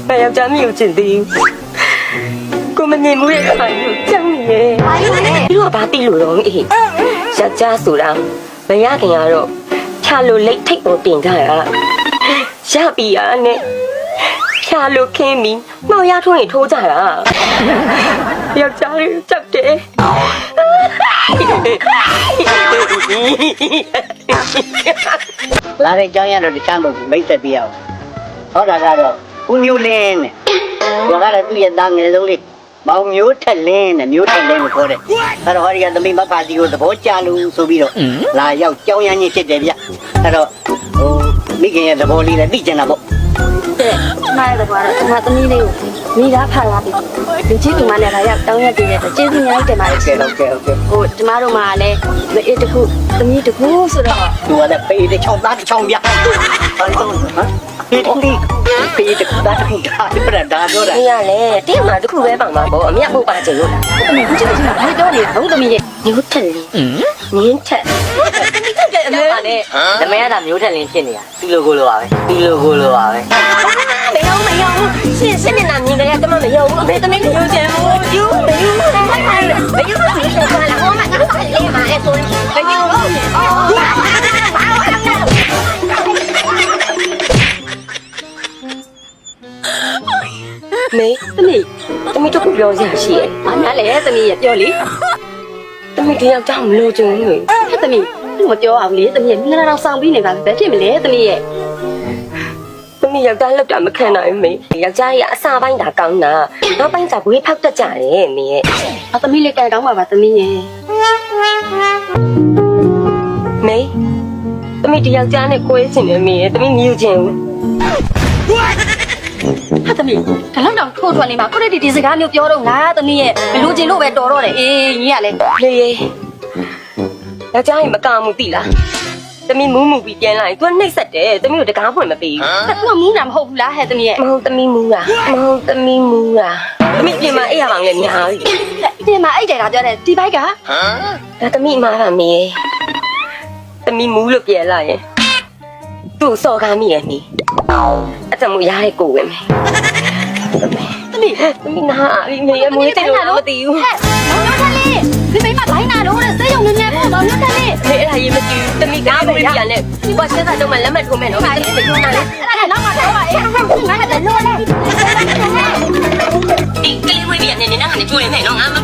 မယောက်ျားမျိုးချင်သေးကိုမမြင်မှုရဲ့ခိုင်ကိုကြောက်နေရဲ့ဒီလိုကဘာတိလို့တော့အေးယောက်ျားဆိုတာမရခင်ကတော့ဖြာလို့လိတ်ထိတ်ပေါ်တင်ကြရရပြီရနဲ့ဖြာလို့ခင်းပြီးမှောက်ရထွန်းရင်ထိုးကြတာယောက်ျားလေးကြောက်တယ်လာတဲ့ကြောင်းရတော့တခြားမဟုတ်ဘူးမိတ်ဆက်ပြရအောင်ဟောတာကတော့ဦးမျိုးလင်းနဲ့ဘာကလည်းသူ့ရဲ့သားငယ်ဆုံးလေးမောင်မျိုးထက်လင်းနဲ့မျိုးထက်လင်းကိုခေါ်တယ်အဲ့တော့ဟောဒီကသမီးမဖာစီကိုသဘောကျလို့ဆိုပြီးတော့လာရောက်ကြောင်းရညစ်ဖြစ်တယ်ဗျအဲ့တော့ဟိုမိခင်ရဲ့သဘောလေးလည်းသိကျင်တာပေါ့တဲ့နားရတော့ငါသမီးလေးကိုမိသားဖာလာပြီဒီချင်းဒီမနဲ့လာရောက်တောင်းရတဲ့အတွက်ကျေးဇူးများတင်ပါတယ် ဟုတ်ကဲ့ဟုတ်ကဲ့ဟိုကျမတို့မှလည်းမအေးတခုသမီးတခုဆိုတော့ သူကလည်းပေးတဲ့ချောင်းသားတစ်ချောင်းဗျဟမ်ဒီပေးတဲ့သားတစ်ခုဒါပြရတာပြောတာ နေရလေတင်းမှာတခုပဲပါမှာပေါ့အမြတ်ပုတ်ပါချင်လို့လား သမီးကြည့်ကြည့်ဘာတော့နေတော့သမီးရဲ့ မျိုးထက်လေးနင်းထက်အမေကလည်း နမဲရတာမျိုးထက်လင်းဖြစ်နေတာဒီလိုကိုလိုပါပဲဒီလိုကိုလိုပါပဲ မယောရှင်းမျက်နှာမြင်ကြရတမမယောအမေသမီးမျိုးချင်ဘူးယူမယူမယူဆိုလာဟောမငါ့လေးမှာအဲ့ဆိုမယူမေသမီးတို့ကိုပြောစရာရှိရဲ့ ။ငါလည်းသမီးရဲ့ပြောလေ သမီးတရားကြောင့်မလို့ကြုံဘူး ။ဟဲ့သမီးသူ့မပြောအောင်လေသမီးငါတော့ဆောင်ပြီးနေပါပဲဖြစ်မလဲသမီးရဲ့ သမီးယောက်ျားလောက်တာမခံနိုင်မေယောက်ျားကြီးအစာပိုင်းတာကောင်းတာနောက်ပိုင်းကျဘွေးဖောက်တတ်ကြတယ်မေရဲ့ ။သမီးလေးကန်ကောင်းပါပါသမီးရဲ့ မေသမီးဒီယောက်ျားနဲ့ကိုယ်ချင်းနေမေရဲ့သမီးမြူချင်ဘူး ။ဟာသမီးဒါလောက်တော့ထိုးထွက်နေမှာကိုရဒီစကားမျိုးပြောတော့ငါသမီးရဲ့မလို့ချင်လို့ပဲတော်တော့တယ်အေးညီကလည်း လေယောက်ျားကြီးမကာမှုသိလားသမီးမူးမှုပြီးပြန်လာရင် तू နှိပ်စက်တယ်သမီးတို့တကားဖွင့်မပေးဘူး သူကမူးတာမဟုတ်ဘူးလားဟဲ့သမီးရဲ့ မဟုတ်သမီးမူးလားမဟုတ်သမီးမူးလားသမီးပြင်မှာအိပ်ရပါငယ်များပြီ ဒီမှာအိတ်တယ်ကပြောတယ်ဒီဘိုက်က ဒါသမီးမှားပါမေသမီးမူးလို့ပြန်လာရင်သူ့စော်ကားမိရဲ့မေအတမူရတဲ့ကိုဝင်မယ်သမီးနာအမေရဲ့မွေးတယ်လို့မသိဘူး ဟဲ့မောင်မျိုးထက်လေးဒီမိမဘိုင်းနာတော့စေးရုံနေနေပေါ့မောင်မျိုးထက်လေး မေအဲ့ဒါရေးမသိဘူးသမီးကားမွေးပြန်နဲ့ဒီဘဆက်တော့မှလက်မှတ်ထိုးမယ်နော်သမီးမယုံနဲ့ အဲ့ဒါနောက်မှတော့အေးငါလည်းလို့လေ ဒီကလေးမွေးပြန်နေနေငါနဲ့ကြိုးရင်မယ်နော်ငါမ